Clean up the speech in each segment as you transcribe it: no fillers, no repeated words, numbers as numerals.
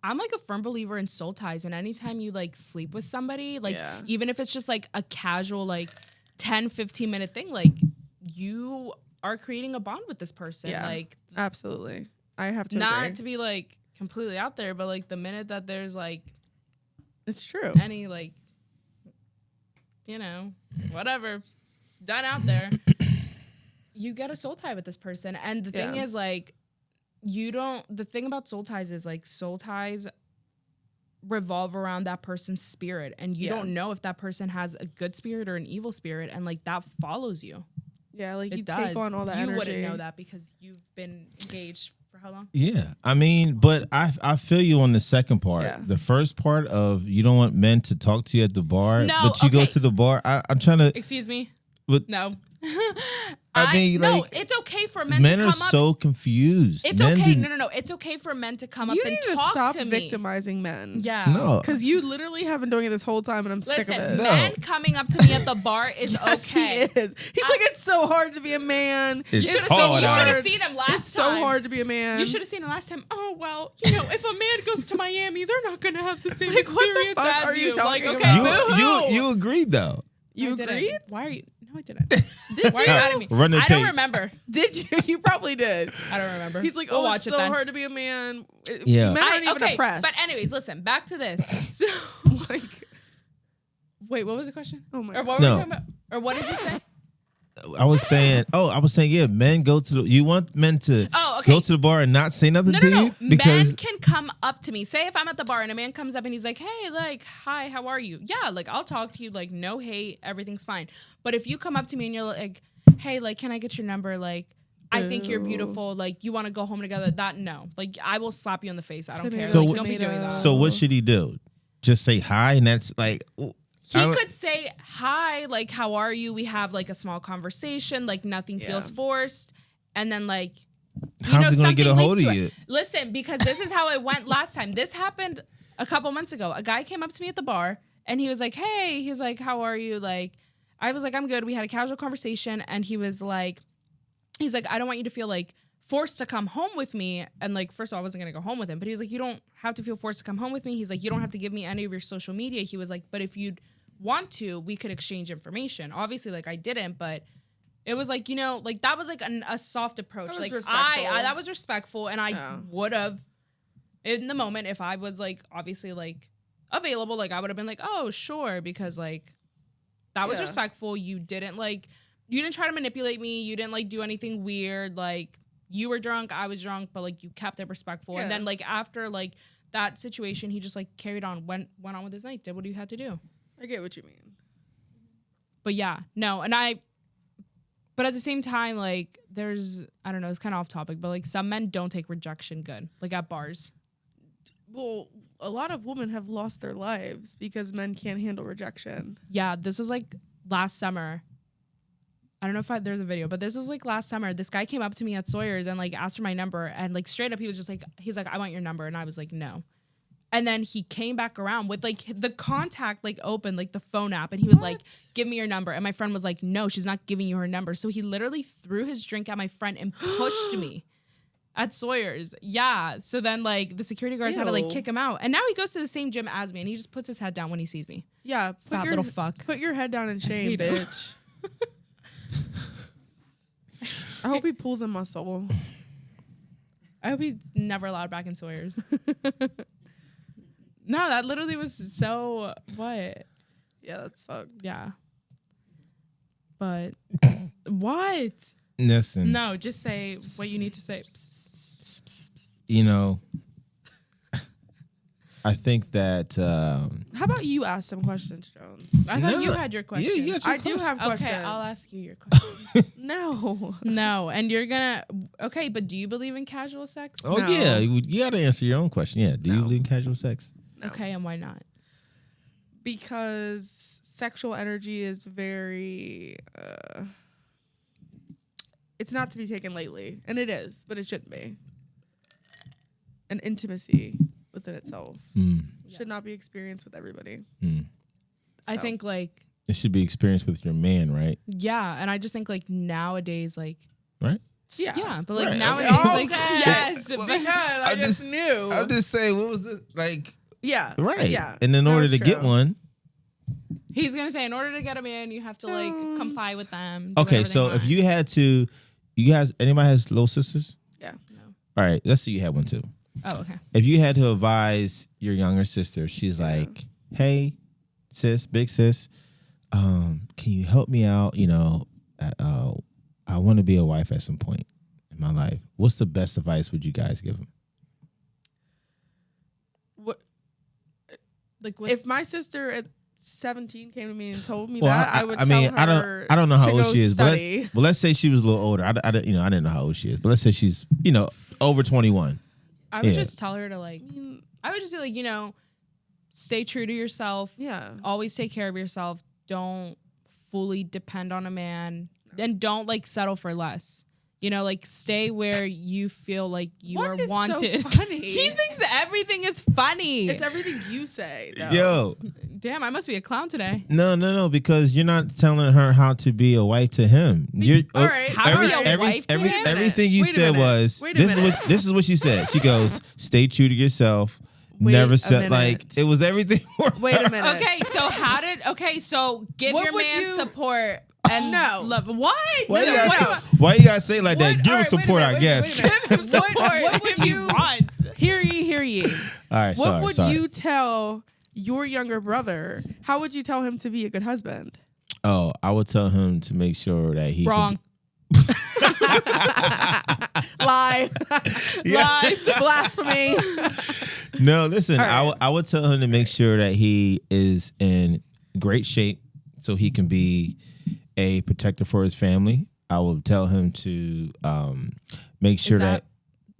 I'm like a firm believer in soul ties, and anytime you like sleep with somebody, like even if it's just like a casual like 10-15 minute thing, like you are creating a bond with this person. Like absolutely. I have to not agree. to be like completely out there, but like the minute that there's like it's true. Any like whatever done out there, you get a soul tie with this person. And the thing is like the thing about soul ties is like soul ties revolve around that person's spirit, and you don't know if that person has a good spirit or an evil spirit, and like that follows you. Yeah, like you take on all that energy. You wouldn't know that because you've been engaged for how long? Yeah, I mean, but I feel you on the second part. Yeah. The first part of you don't want men to talk to you at the bar, but you go to the bar. I'm trying to. Excuse me. But no. I mean, no, like, it's okay for men to come up. Men are so confused. It's okay. No. It's okay for men to come up and talk to me. You need to stop victimizing men. Yeah. No. Because you literally have been doing it this whole time, and I'm sick of it. Men coming up to me at the bar is okay. He is. He's like, it's so hard to be a man. You should have seen him last time. It's so hard to be a man. You should have seen him last time. Oh, well, if a man goes to Miami, they're not going to have the same experience as you. Like, okay, you agreed, though. You agreed? Why are you... No, I didn't. Why are you mad at me? I don't remember. Did you? You probably did. I don't remember. He's like, it's so hard to be a man. Yeah. Men aren't even oppressed. But anyways, listen, back to this. So, like, wait, what was the question? Oh my God. Or what were we talking about? Or what did you say? I was saying, yeah, men go to you want men to go to the bar and not say nothing to you? Because men can come up to me. Say if I'm at the bar and a man comes up and he's like, hey, like, hi, how are you? Yeah, like, I'll talk to you, like, no hate, everything's fine. But if you come up to me and you're like, hey, like, can I get your number? Like, I think you're beautiful. Like, you want to go home together? No. Like, I will slap you in the face. I don't care. So, like, don't be doing that. So what should he do? Just say hi and that's like... He could say, hi, like, how are you? We have, like, a small conversation. Like, nothing feels forced. And then, like, how's he going to get a hold of you? Listen, because this is how it went last time. This happened a couple months ago. A guy came up to me at the bar, and he was like, hey. He's like, how are you? Like, I was like, I'm good. We had a casual conversation, and he's like, I don't want you to feel, like, forced to come home with me. And, like, first of all, I wasn't going to go home with him. But he was like, you don't have to feel forced to come home with me. He's like, you don't have to give me any of your social media. He was like, but if you'd want to, we could exchange information. Obviously, like, I didn't, but it was like, like, that was like a soft approach. Like, I that was respectful, and I would have in the moment, if I was like obviously like available, like I would have been like, oh sure, because like that was respectful. You didn't try to manipulate me, you didn't like do anything weird, like you were drunk, I was drunk, but like you kept it respectful. And then like after like that situation, he just like carried on, went on with his night, did what he had to do. I get what you mean. But yeah, no, but at the same time, like, there's, I don't know, it's kind of off topic, but like some men don't take rejection good, like at bars. Well, a lot of women have lost their lives because men can't handle rejection. Yeah, this was like last summer. I don't know if there's a video, but this was like last summer. This guy came up to me at Sawyer's and like asked for my number, and like straight up he was just like, he's like, I want your number. And I was like, no. And then he came back around with like the contact like open, like the phone app. And he was like, give me your number. And my friend was like, no, she's not giving you her number. So he literally threw his drink at my friend and pushed me at Sawyer's. Yeah. So then like the security guards had to like kick him out. And now he goes to the same gym as me and he just puts his head down when he sees me. Yeah. Fat little fuck. Put your head down in shame, bitch. I hope he pulls a muscle. I hope he's never allowed back in Sawyer's. No, that literally was so what? Yeah, that's fucked. Yeah. But what? Listen. No, just say what you need to say. You know, I think that. How about you ask some questions, Jones? I thought you had your question. Yeah, you got your question. Do have questions. Okay, I'll ask you your question. No, and you're gonna. Okay, but do you believe in casual sex? Oh yeah, you got to answer your own question. Yeah, do you believe in casual sex? No. Okay, and why not? Because sexual energy is very. It's not to be taken lightly, and it is, but it shouldn't be. An intimacy within itself should not be experienced with everybody. So. I think like it should be experienced with your man, right? Yeah, and I just think like nowadays, like right. Yeah, but like Right, nowadays, okay. like yes, Because but- I just knew. I'm just saying, what was this like? Yeah. Right. Yeah. And in order to That's get true. one. he's gonna say in order to get a man, you have to like comply with them. do Okay, whatever they so if want. you had to, you guys, anybody has little sisters? Yeah. All right, let's say you had one too. oh okay, If you had to advise your younger sister, she's like, "Hey, sis, big sis, can you help me out? You know, I want to be a wife at some point in my life. What's the best advice would you guys give them?" What like if my sister at 17 came to me and told me Well, that? I would I mean, tell her I don't know how to old go she is, study. but let's say she was a little older. I didn't know how old she is, but let's say she's, over 21. I would Yeah. just tell her to like. I would just be like, stay true to yourself. Yeah. Always take care of yourself. Don't fully depend on a man, and don't like settle for less. Like stay where you feel like you What are is so wanted. funny? He thinks everything is funny. It's everything you say. Though. Yo, Damn, I must be a clown today. no, because you're not telling her how to be a wife to him. You're all right. How to be a wife to him? everything you Wait a said minute. was Wait a this minute. this is what she said. She goes, "Stay true to yourself. Wait Never a set like minute. it was everything." Wait a minute. Okay, so give What your would man you- support and No. love. What? Why No, you what- gotta say it like that? What- Give all us right, wait a support, minute, I wait a guess. minute, wait a minute. support What would if you- want. Hear ye. All right, What would sorry. you tell your younger brother? How would you tell him to be a good husband? Oh, I would tell him to make sure that he Wrong. Lie. Lies. Blasphemy. No, listen. All right. I would tell him to make sure that he is in great shape so he can be a protector for his family. I would tell him to make sure Is that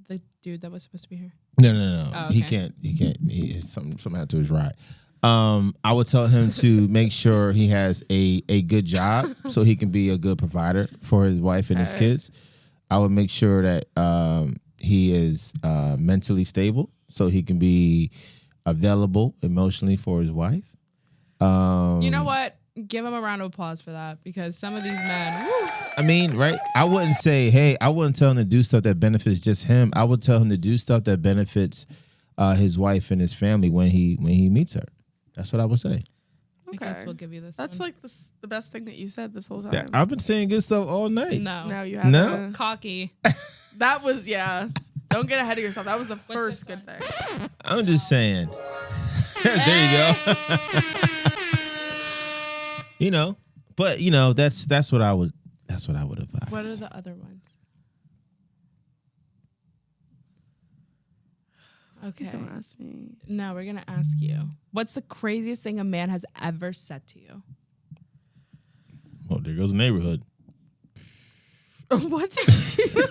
the dude that was supposed to be here? no. Oh, He okay. can't. Something happened to his ride. I would tell him to make sure he has a good job so he can be a good provider for his wife and his kids. I would make sure that he is mentally stable so he can be available emotionally for his wife. You know what? Give him a round of applause for that, because some of these men. Woo, I mean, right? I wouldn't say, hey, I wouldn't tell him to do stuff that benefits just him. I would tell him to do stuff that benefits his wife and his family when he meets her. That's what I would say. I guess we'll give you this. That's one. like the best thing that you said this whole time. Yeah, I've been saying good stuff all night. No. No, you haven't. No? Cocky. That was Don't get ahead of yourself. That was the first this good thing. I'm just saying. There you go. But that's what I would advise. What are the other ones? Okay. Please don't ask me. No, we're gonna ask you. What's the craziest thing a man has ever said to you? Oh, there goes the neighborhood. What did you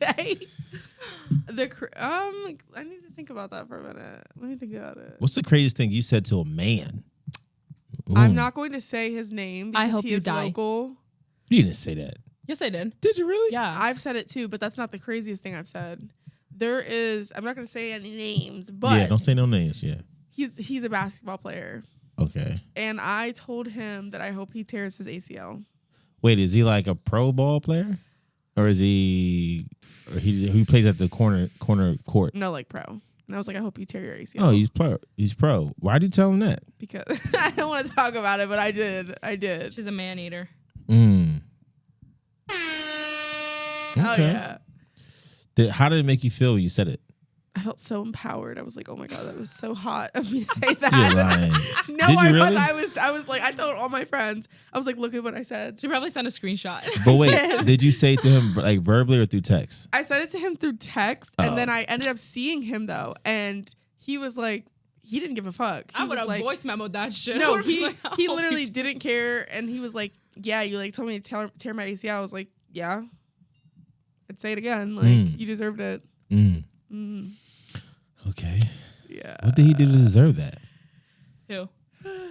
say? I need to think about that for a minute. Let me think about it. What's the craziest thing you said to a man? I'm Ooh. not going to say his name I because hope he you is die. local. You didn't say that. Yes, I did. Did you really? Yeah. I've said it too, but that's not the craziest thing I've said. I'm not going to say any names, but Yeah, don't say no names. Yeah. he's a basketball player. Okay. And I told him that I hope he tears his ACL. Wait, is he like a pro ball player? Or is he plays at the corner court? No, like pro. And I was like, I hope you tear your ACL. Oh, he's pro. He's pro. Why'd you tell him that? Because I don't want to talk about it, but I did. She's a man eater. Mm. Oh, Okay. yeah. How did it make you feel when you said it? I felt so empowered. I was like, oh my God, that was so hot of me to say You're that. lying. No, Did you really? I was like, I told all my friends. I was like, look at what I said. She probably sent a screenshot. But wait, did you say to him like verbally or through text? I sent it to him through text, Oh. and then I ended up seeing him though, and he was like, he didn't give a fuck. He I would was have like, voice memoed that shit. I No, would've been he like, I he hope literally you- didn't care, and he was like, yeah, you like told me to tear my ACL. I was like, yeah, I'd say it again. Like you deserved it. Okay. Yeah. What did he do to deserve that? Who?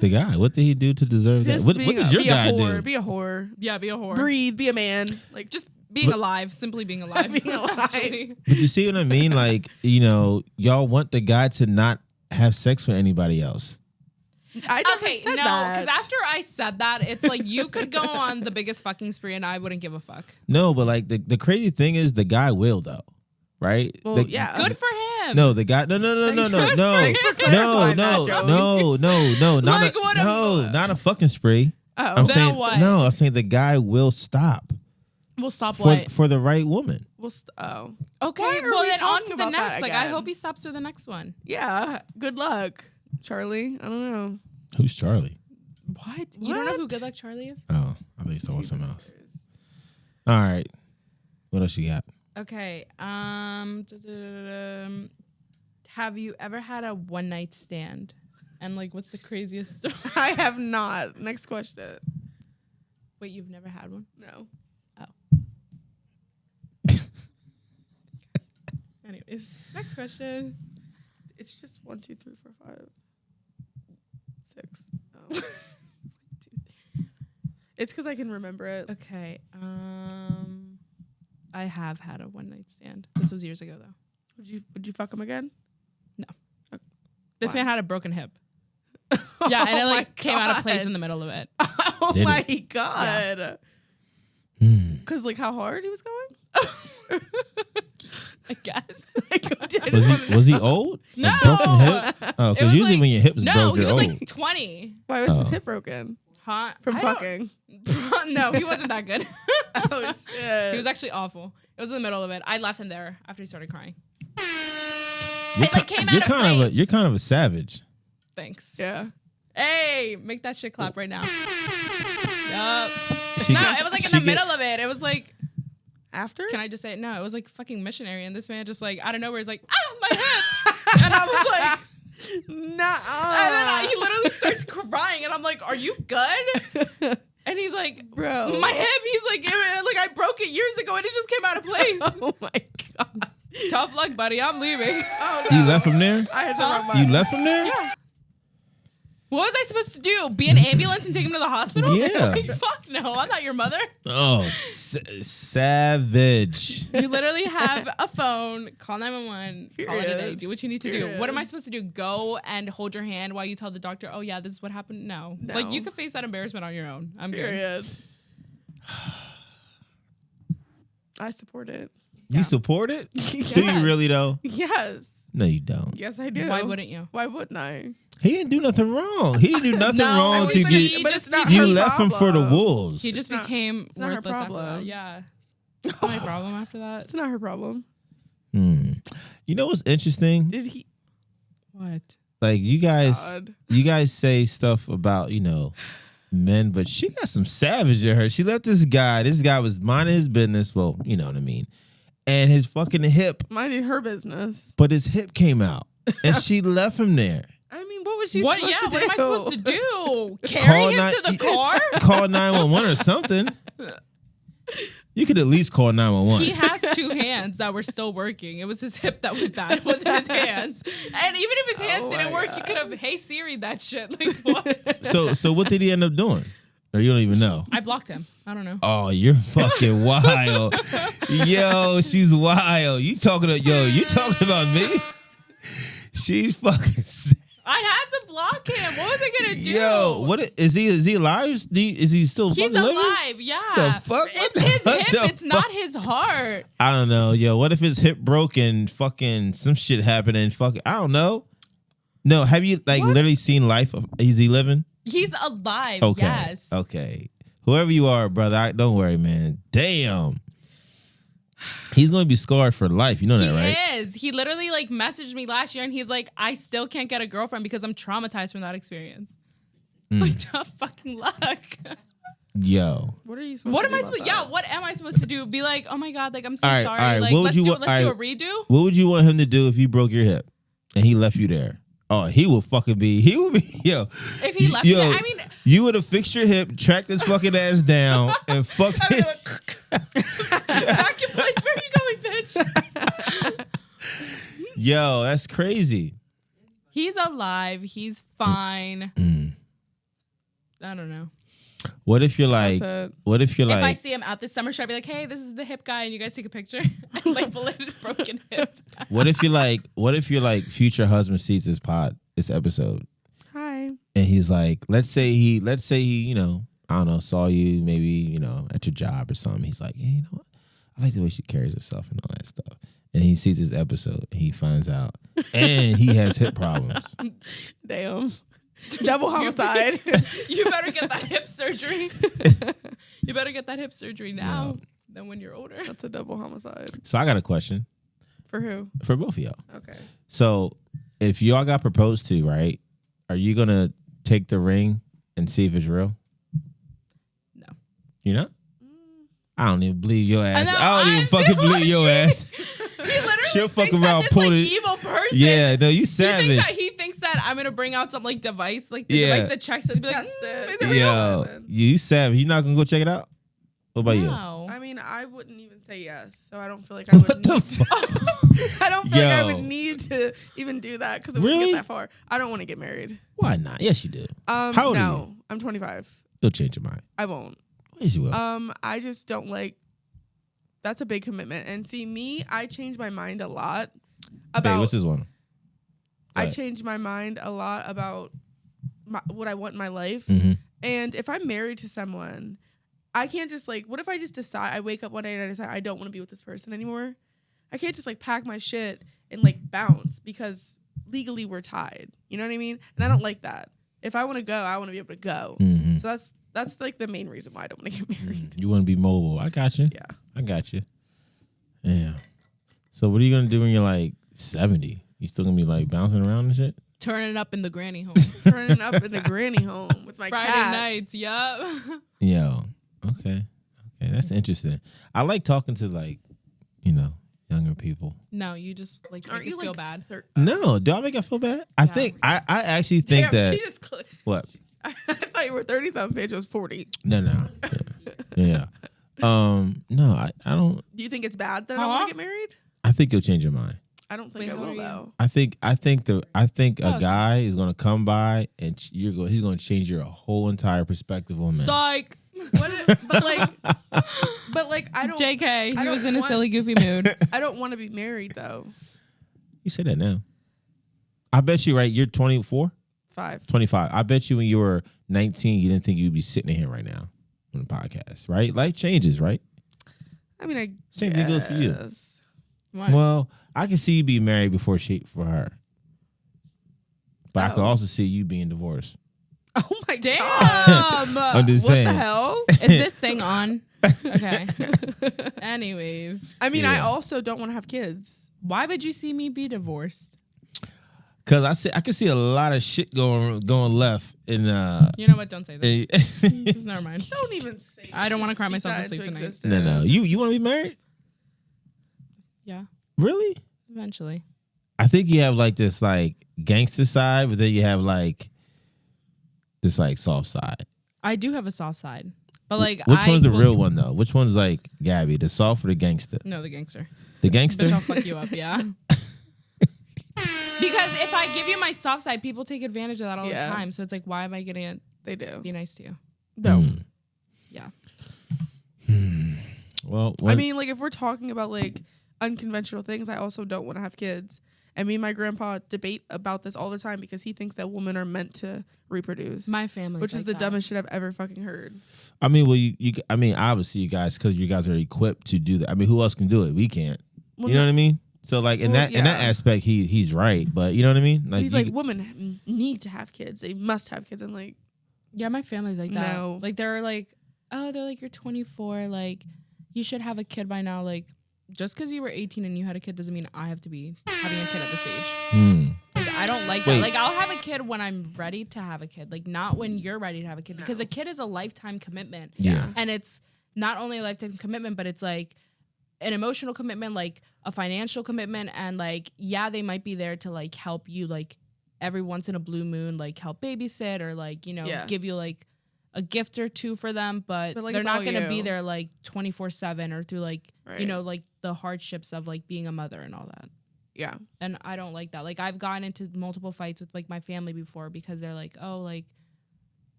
The guy. What did he do to deserve that? Just What being did your be guy a whore, do? Be a whore. Yeah, be a whore. Breathe. Be a man. Like Just being alive. Simply being alive. Being alive. Actually. But you see what I mean? Like, y'all want the guy to not have sex with anybody else. I never Okay, said no, that. because after I said that, it's like you could go on the biggest fucking spree and I wouldn't give a fuck. No, but like the crazy thing is the guy will though, right? Well, yeah. Good for him. No, the guy. No, Thanks for clarifying that, no, not Like, what a- not a fucking spree. Oh, I'm Then saying what? no. I'm saying the guy will stop We'll stop what? for the right woman. oh, Okay, Why are well we then on to talking the about that next. Like, I again? hope he stops for the next one. yeah. Good luck, Charlie. I don't know. Who's Charlie? What? You don't know who What? Good Luck Charlie is? Oh, I thought you saw something else. All right, what else you got? Okay. Have you ever had a one night stand? And like, what's the craziest story? I have not. Next question. Wait, you've never had one? No. Anyways, next question. It's just 1, 2, 3, 4, 5, 6. Oh. It's because I can remember it. Okay. I have had a one night stand. This was years ago though. Would you fuck him again? This Why? man had a broken hip. Yeah, and it Oh like my came out of place God. in the middle of it. Oh Did my God. Hmm. Because like how hard he was going? I guess. Was he old? A No. broken hip? Oh, It because was usually like- when your hips No, broke, he you're was old. like 20. Why was his Oh. hip broken? Huh? From I don't- fucking. No, he wasn't that good. Oh shit. He was actually awful. It was in the middle of it. I left him there after he started crying. You're It like came out you're of kind of place. you're kind of a savage. Thanks. Yeah. Hey, make that shit clap right now. Yup. She No, get- it was like in she the get- middle of it. It was like, After? can I just say it? No, it was like fucking missionary. And this man just like out of nowhere is like, my hip. And I was like, Nuh-uh. and then he literally starts crying. And I'm like, are you good? And he's like, Bro. my hip. He's like, I broke it years ago and it just came out of place. Oh my God. Tough luck, buddy. I'm leaving. Oh You left him there? I had the wrong You mind. left him there? Yeah. What was I supposed to do? Be an ambulance and take him to the hospital? Yeah. Like, fuck no. I'm not your mother. Oh, savage. You literally have a phone, call 911, call it a day, Period. do what you need to do. Period. What am I supposed to do? Go and hold your hand while you tell the doctor, oh yeah, this is what happened? No. No. Like you could face that embarrassment on your own. I'm good. Period. I support it. You support it? Do you Yes. really though? Yes. No, you don't. Yes, I do. Why wouldn't you? Why wouldn't I? He didn't do nothing wrong. He didn't do nothing No, wrong but to he get. But just- it's not You her left him for the problem. wolves. He just not- became not her worthless after problem. that. Yeah. It's not my problem after that. It's not her problem. You know what's interesting? Did he? What? Like you guys God. say stuff about men, but she got some savage in her. She left this guy. This guy was minding his business. Well, you know what I mean. And his fucking hip, Minding her business. but his hip came out, and she left him there. I mean, what was she What? supposed Yeah. to do? What am I supposed to do? Carry Call him nine- to the car? Call 911 or something. You could at least call 911. He has two hands that were still working. It was his hip that was bad. It wasn't his hands. And even if his hands Oh didn't my work, you God. could have, hey Siri, that shit. Like what? So what did he end up doing? Or you don't even know? I blocked him. I don't know. Oh, you're fucking wild. Yo, she's wild. You talking about me? She's fucking sick. I had to block him. What was I gonna do? Yo, what is he alive? Is he still He's fucking living? alive. Yeah. The fuck? What It's the- his what hip. the It's not fuck? his heart. I don't know. Yo, what if his hip broke and fucking some shit happened and fucking I don't know. No, have you literally seen Life of Is He Living? He's alive. Okay. Yes. Okay. Whoever you are, brother, don't worry, man. Damn. He's gonna be scarred for life. You know that, right? He is. He literally messaged me last year and he's like, I still can't get a girlfriend because I'm traumatized from that experience. Like tough fucking luck. Yo. What are you supposed What to am do I about supposed? that? Yeah, what am I supposed to do? Be like, oh my god, I'm so All right, sorry. all right, Like, what would let's you do wa- let's all do a right. redo. What would you want him to do if you broke your hip and he left you there? Oh, he would be yo. If he left me there, I mean, you would have fixed your hip, tracked his fucking ass down, and fucked I it. mean, back in place. Where are you going, bitch? Yo, that's crazy. He's alive. He's fine. I don't know. What if you're like? That's it. What if you're If I like? see him out this summer, should I be like, hey, this is the hip guy, and you guys take a picture? And label it broken hip. What if you're like? What if your future husband sees this episode? Hi. and he's like, let's say he, you know, I don't know, saw you maybe, you know, at your job or something. He's like, yeah, you know what? I like the way she carries herself and all that stuff. And he sees this episode and he finds out, and he has hip problems. Damn. Double homicide. You better get that hip surgery. You better get that hip surgery now than when you're older. That's a double homicide. So I got a question For who? for both of y'all. Okay. So if y'all got proposed to, right, are you gonna take the ring and see if it's real? No. You know? I don't even believe your ass. know, I don't even fucking believe your ass. He literally She'll fuck thinks around, that this, pull like, it. evil person. Yeah, no, you savage. He thinks that I'm gonna bring out some like device, like the Yeah. device that checks it. Be like, Test it. is it real? Yo, you savage. You not gonna go check it out? What about you? No. I mean, I wouldn't even say yes, so I don't feel like I would. What the fuck? I don't feel like I Yo. would need to even do that because it Really? wouldn't get that far. I don't want to get married. Why not? Yes, you do. How old are no, you? I'm 25. You'll change your mind. I won't. Yes, you will. I just don't like. That's a big commitment. And see, me, I change my mind a lot about. Babe, what's this one? I What? change my mind a lot about what I want in my life. Mhm. And if I'm married to someone, I can't just like, what if I just decide, I wake up one day and I decide I don't want to be with this person anymore? I can't just like pack my shit and like bounce because legally we're tied. You know what I mean? And I don't like that. If I want to go, I want to be able to go. Mhm. So that's like the main reason why I don't want to get married. You want to be mobile. I got you. Yeah. I got you. Yeah. So what are you gonna do when you're like 70? You still gonna be like bouncing around and shit? Turning up in the granny home. Turning up in the granny home with my Friday cats. nights. Yup. Yo. Okay. That's interesting. I like talking to like, you know, younger people. No, you just like make Aren't us you feel like bad. No, do I make it feel bad? I Yeah. think I actually think Damn, that she just what? I thought you were 30-something, bitch. I was 40. No. Yeah. No, I don't. Do you think it's bad that I don't want Huh? to get married? I think you'll change your mind. I don't think Wait, I how will old are you? though. I think a Oh. guy is gonna come by and he's gonna change your whole entire perspective on men. Psych. But like I don't. JK. I He was don't in a want- silly, goofy mood. I don't want to be married though. You say that now. I bet you, right? You're 24, 5. 25. I bet you when you were 19, you didn't think you'd be sitting here right now on the podcast, right? Life changes, right? I mean, I Same thing goes for you. guess. What? Well, I can see you being married before for her, but I could Oh. also see you being divorced. Oh my Damn. god! I'm just What saying. the hell? Is this thing on? Okay. Anyways, I mean, I Yeah. also don't want to have kids. why would you see me be divorced? Cause I can see a lot of shit going left in You know what? Don't say this. Just never mind. Don't even say. I don't wanna cry speak myself to that sleep into tonight. existence. No. You want to be married? Yeah, Really? eventually. I think you have like this like gangster side, but then you have like this like soft side. I do have a soft side, but like, Which I one's the will- real one though? Which one's like Gabby, the soft or the gangster? No, the gangster. The gangster? Bitch, I'll fuck you up. Yeah. Because if I give you my soft side, people take advantage of that all Yeah. the time. So it's like, why am I gonna They do. be nice to you? No. Yeah. Well, I mean, like if we're talking about like unconventional things, I also don't want to have kids. And me and my grandpa debate about this all the time because he thinks that women are meant to reproduce. My family, which is the dumbest shit I've ever fucking heard. I mean, well, I mean, obviously, you guys, because you guys are equipped to do that. I mean, who else can do it? We can't. Well, You know what I mean? So, like in Well, that yeah. aspect, he's right. But you know what I mean? He's you- like, women need to have kids. They must have kids. I'm like, Yeah, my family's like that. No. Like they're like, oh, they're like, you're 24. Like, you should have a kid by now. Like, just because you were 18 and you had a kid doesn't mean I have to be having a kid at this age. Like, I don't like Wait. that. Like, I'll have a kid when I'm ready to have a kid. Like, not when you're ready to have a kid. Because a kid is a lifetime commitment. Yeah. And it's not only a lifetime commitment, but it's like an emotional commitment, like a financial commitment. And like, yeah, they might be there to like help you like every once in a blue moon, like help babysit or like, you know, Yeah. give you like a gift or two for them, but like, they're it's not all going to be you. there like 24/7 or through like, you Right. know, like the hardships of like being a mother and all that. yeah. And I don't like that. Like I've gotten into multiple fights with like my family before because they're like, oh, like,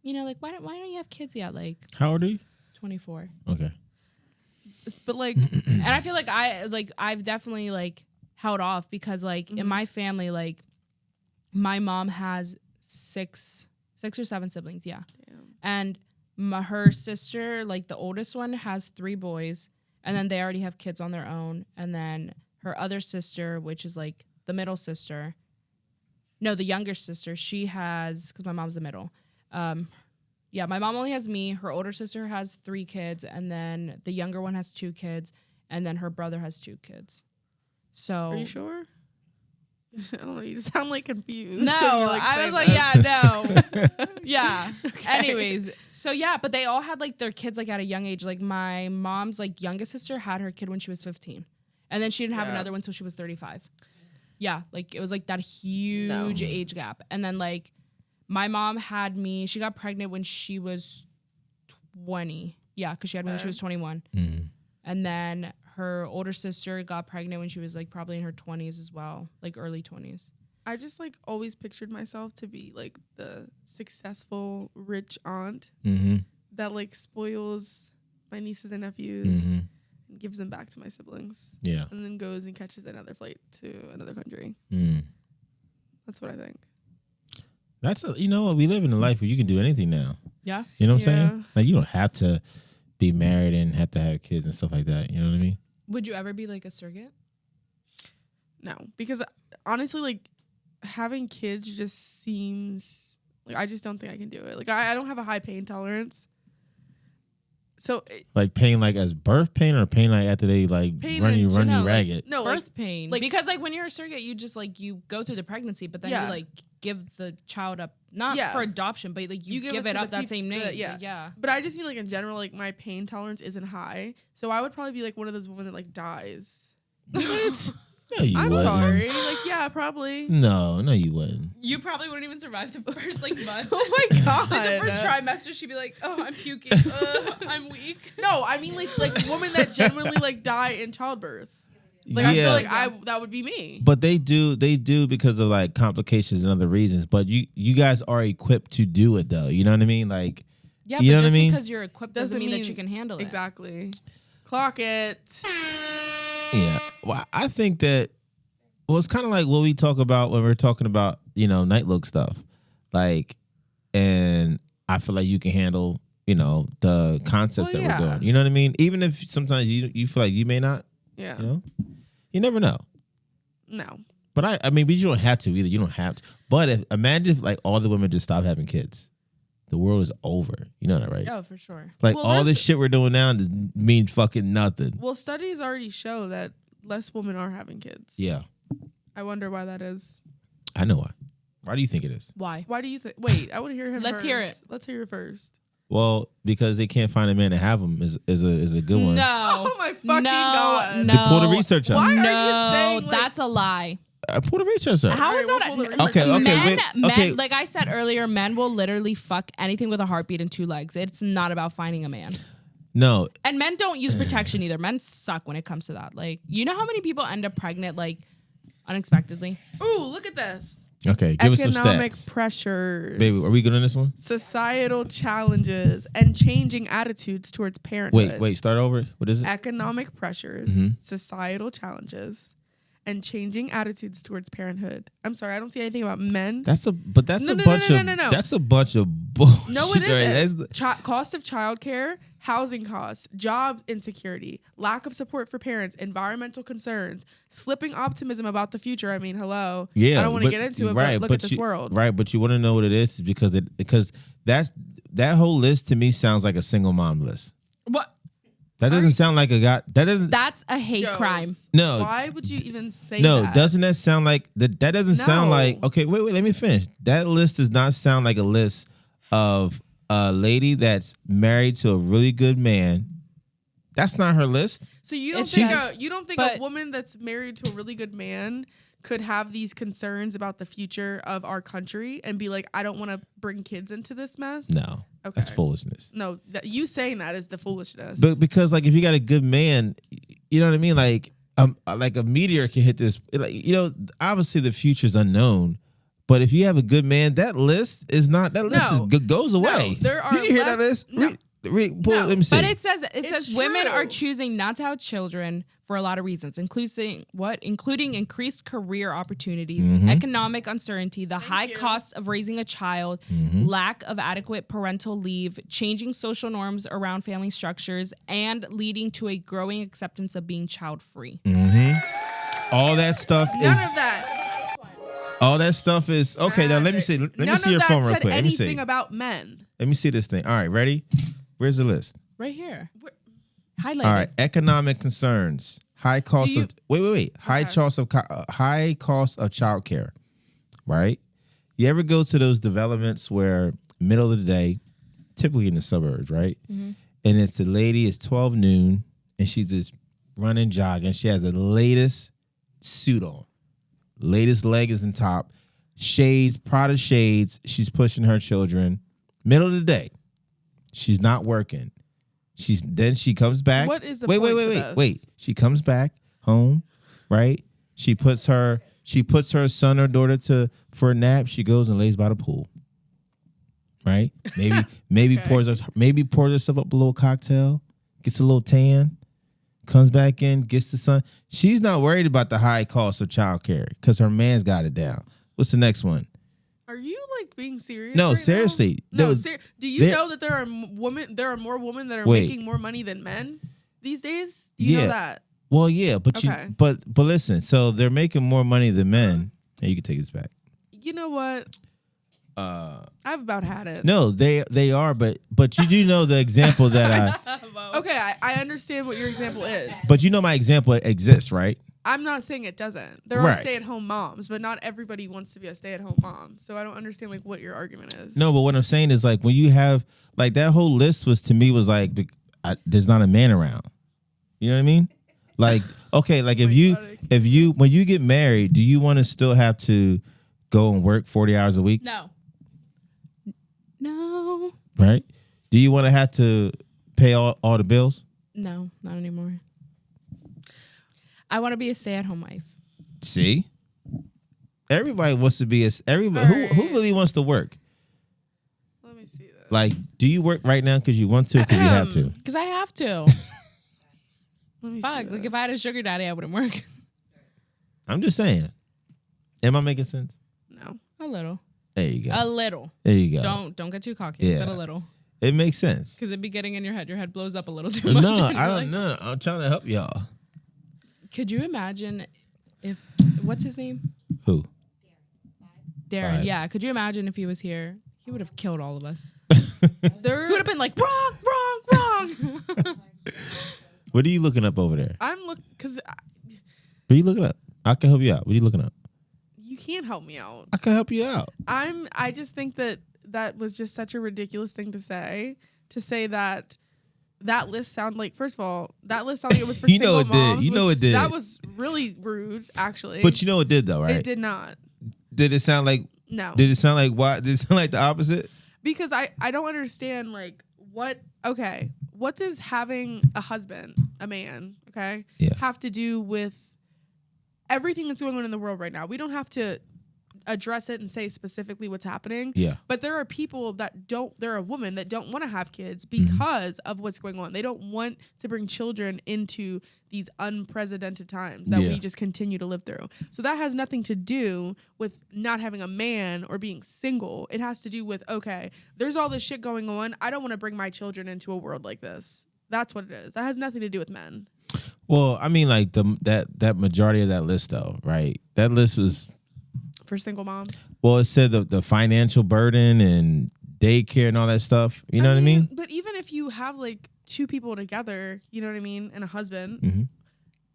you know, like why don't you have kids yet? Like How old are you? 24. Okay. But like, And I feel like I've definitely like held off because like in my family, like my mom has 6 6 or 7 siblings, yeah. Damn. And her sister, like the oldest one, has 3 boys, and then they already have kids on their own. And then her other sister, which is like the middle sister, no, the younger sister, she has, because my mom's the middle. Yeah, my mom only has me. Her older sister has 3 kids, and then the younger one has 2 kids, and then her brother has 2 kids. So Are you sure? I don't know. You sound like confused. No, when you, I say was like, that. yeah, no. Yeah. Okay. Anyways, so yeah, but they all had like their kids like at a young age. Like my mom's like youngest sister had her kid when she was 15. And then she didn't have Yeah. another one until she was 35. Yeah, like it was like that huge age gap. And then like my mom had me, she got pregnant when she was 20. Yeah, because she had me when she was 21. Mm-hmm. And then her older sister got pregnant when she was like probably in her 20s as well, like early 20s. I just like always pictured myself to be like the successful rich aunt Mm-hmm. that like spoils my nieces and nephews Mm-hmm. and gives them back to my siblings, Yeah. and then goes and catches another flight to another country. Mm. That's what I think. That's you know what, we live in a life where you can do anything now. Yeah. You know what I'm Yeah. saying? Like you don't have to be married and have to have kids and stuff like that. You know what I mean? Would you ever be like a surrogate? No, because honestly, like having kids just seems like I just don't think I can do it. Like I don't have a high pain tolerance. So Like pain, like as birth pain, or pain like after they like Pain run in you general, like- ragged. no, Birth like pain. like- Because like when you're a surrogate, you just like you go through the pregnancy, but then Yeah. you like give the child up, not Yeah. for adoption, but like you, give it to up the that peop- same name. yeah. Like, yeah. But I just mean like in general, like my pain tolerance isn't high. So I would probably be like one of those women that like dies. What? No, you I'm wouldn't. sorry. Like yeah, probably. No, you wouldn't. You probably wouldn't even survive the first like month. Oh my god. Like the first trimester, she'd be like, "Oh, I'm puking. I'm weak." No, I mean like women that genuinely like die in childbirth. Like I feel like that would be me. But they do because of like complications and other reasons. But you guys are equipped to do it though. You know what I mean? Like Yeah, you but know just what I mean? because you're equipped doesn't mean that you can handle it. Exactly. Clock it. Yeah. Well, I think that it's kind of like what we talk about when we're talking about, night look stuff. Like, and I feel like you can handle, the concepts Well, that yeah. we're doing. You know what I mean? Even if sometimes you feel like you may not, Yeah. you never know. No. But I mean, but you don't have to either. You don't have to. But imagine if like all the women just stop having kids. The world is over. You know that, right? Oh, for sure. Like Well, all this that's- shit we're doing now means fucking nothing. Well, studies already show that less women are having kids. Yeah. I wonder why that is. I know why. Why do you think it is? Why? Why do you think? Wait, I want to hear him. Let's first. hear it. Let's hear it first. Well, because they can't find a man to have them is a good one. No. Oh my fucking no, god. No. To pull the research up. Why are you No, saying, like- that's a lie. Pull the research up. How All is right, that? we'll pull the Like, research. Okay, men, wait, okay. like I said earlier, men will literally fuck anything with a heartbeat and 2 legs. It's not about finding a man. No. And men don't use protection either. Men suck when it comes to that. Like, you know how many people end up pregnant like unexpectedly? Ooh, look at this. Okay, give us some Economic stats. pressures. Baby, are we good on this one? Societal challenges and changing attitudes towards parenthood. Wait, start over. What is it? Economic pressures, Mhm. societal challenges, and changing attitudes towards parenthood. I'm sorry, I don't see anything about men. That's a bunch No. of that's a bunch of bullshit. No, it right? isn't. That's Cost of childcare, housing costs, job insecurity, lack of support for parents, environmental concerns, slipping optimism about the future. I mean, hello. yeah. I don't want to but- get into it, right, but look at this world. Right, but you want to know what it is because that whole list to me sounds like a single mom list. What? That doesn't sound like a guy. That doesn't. That's a hate Jones, Oh. crime. No. Why would you even say No, that? doesn't that sound like that? That doesn't sound No. like. Okay, wait, let me finish. That list does not sound like a list of a lady that's married to a really good man. That's not her list. So you don't It's think just- you don't think but- a woman that's married to a really good man could have these concerns about the future of our country and be like, I don't want to bring kids into this mess? No, Okay. that's foolishness. No, you saying that is the foolishness. But because like if you got a good man, you know what I mean. Like a meteor can hit this. Like obviously the future's unknown. But if you have a good man, that list is not. That list No. goes away. there are Did you hear that less- list? no. Let me see. But it says women true. are choosing not to have children for a lot of reasons, including increased career opportunities, economic uncertainty, the high cost of raising a child, lack of adequate parental leave, changing social norms around family structures, and leading to a growing acceptance of being child-free. All that stuff None is. of that. All that stuff is okay. Now let me see. Let me see your phone real quick. Let me see. Anything about men? Let me see this thing. All right, ready? Where's the list? Right here. Highlighted. All right, economic concerns, high cost of wait, high cost of childcare, right? You ever go to those developments where middle of the day, typically in the suburbs, right? And it's the lady. It's 12 noon, and she's just running, jogging. She has the latest suit on, latest leggings and top, shades, Prada shades. She's pushing her children. Middle of the day, she's not working. Then she comes back. What is the point to this? Wait. She comes back home, right? She puts her son or daughter for a nap. She goes and lays by the pool, right? Maybe pours herself up a little cocktail, gets a little tan, comes back in, gets the sun. She's not worried about the high cost of childcare because her man's got it down. What's the next one? Are you like being serious? No, right seriously. Now? No, do you know that there are more women that are making more money than men these days? Do you know that? Well, yeah, but Okay. but listen. So they're making more money than men. Hey, you can take this back. You know what? I've about had it. No, they are, but you do know the example that I. Okay, I understand what your example is. But you know my example exists, right? I'm not saying it doesn't. There are stay-at-home moms, but not everybody wants to be a stay-at-home mom. So I don't understand like what your argument is. No, but what I'm saying is like when you have like that whole list was to me was like there's not a man around. You know what I mean? Like okay, like if you when you get married, do you want to still have to go and work 40 hours a week? No. Right? Do you want to have to pay all the bills? No, not anymore. I want to be a stay-at-home wife. See? Everybody wants to be who really wants to work? Let me see that. Like, do you work right now because you want to or because you have to? Because I have to. Fuck, like if I had a sugar daddy, I wouldn't work. I'm just saying. Am I making sense? No. A little. There you go. A little. There you go. Don't get too cocky. I said a little. It makes sense. Because it'd be getting in your head. Your head blows up a little too much. No, I don't know. I'm trying to help y'all. Could you imagine if what's his name? Who? Darren. Yeah. Could you imagine if he was here? He would have killed all of us. He would have been like wrong. What are you looking up over there? I'm because What are you looking up? I can help you out. What are you looking up? you can't help me out. I can help you out. I just think that was just such a ridiculous thing to say. To say that list sound like, first of all, that list sounded like it was for You know single it did. moms. You know it did. That was really rude, actually. But you know it did though, right? It did not. Did it sound like? No. Did it sound like what? Did it sound like the opposite? Because I don't understand like what does having a husband, a man, have to do with everything that's going on in the world right now? We don't have to address it and say specifically what's happening. Yeah. But there are people there are women that don't want to have kids because of what's going on. They don't want to bring children into these unprecedented times that we just continue to live through. So that has nothing to do with not having a man or being single. It has to do with, okay, there's all this shit going on. I don't want to bring my children into a world like this. That's what it is. That has nothing to do with men. Well, I mean, like that majority of that list, though, right? That list was for single moms. Well, it said the financial burden and daycare and all that stuff. You know what I mean? But even if you have like two people together, you know what I mean, and a husband,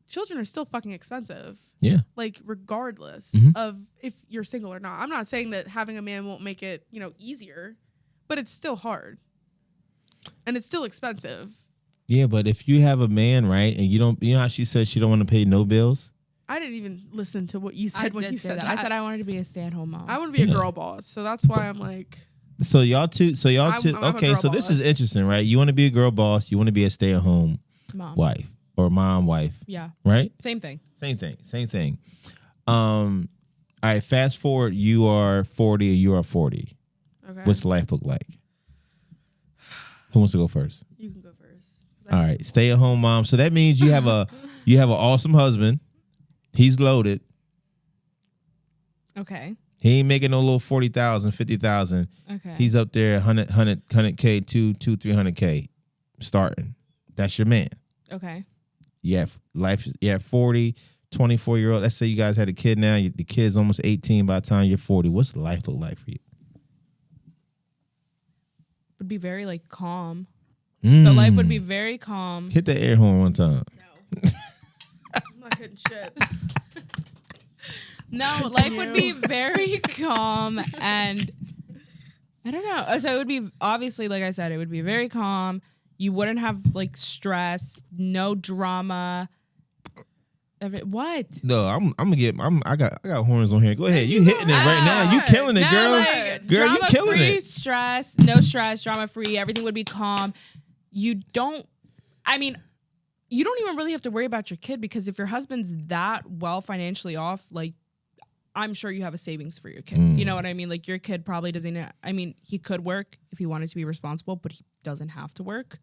children are still fucking expensive. Yeah. Like regardless of if you're single or not. I'm not saying that having a man won't make it, easier, but it's still hard. And it's still expensive. Yeah, but if you have a man, right, and you know how she said she don't want to pay no bills? I didn't even listen to what you said when you said that. I said I wanted to be a stay-at-home mom. I want to be a girl boss, so that's why I'm like. So y'all two. Okay, so this is interesting, right? You want to be a girl boss. You want to be a stay-at-home wife or mom wife. Yeah. Right. Same thing. All right. Fast forward. You are 40. Or you are 40. Okay. What's life look like? Who wants to go first? You can go first. All right, stay at home mom. So that means you have an awesome husband. He's loaded. Okay. He ain't making no little 40,000, 50,000. Okay. He's up there 100K, 300K starting. That's your man. Okay. You have 40, 24-year-old. Let's say you guys had a kid now. The kid's almost 18 by the time you're 40. What's life look like for you? Would be very like calm. Mm. So life would be very calm. Hit the air horn one time. No. I'm not hitting shit. No, life would be very calm and I don't know. So it would be obviously, like I said, it would be very calm. You wouldn't have like stress, no drama. What? No, I got horns on here. Go ahead. You hitting it right now. You killing it, No, girl. like, Girl, you killing drama-free it. Stress, no stress, drama free. Everything would be calm. You don't even really have to worry about your kid because if your husband's that well financially off, like I'm sure you have a savings for your kid. You know what I mean? Like your kid probably doesn't. I mean, he could work if he wanted to be responsible, but he doesn't have to work.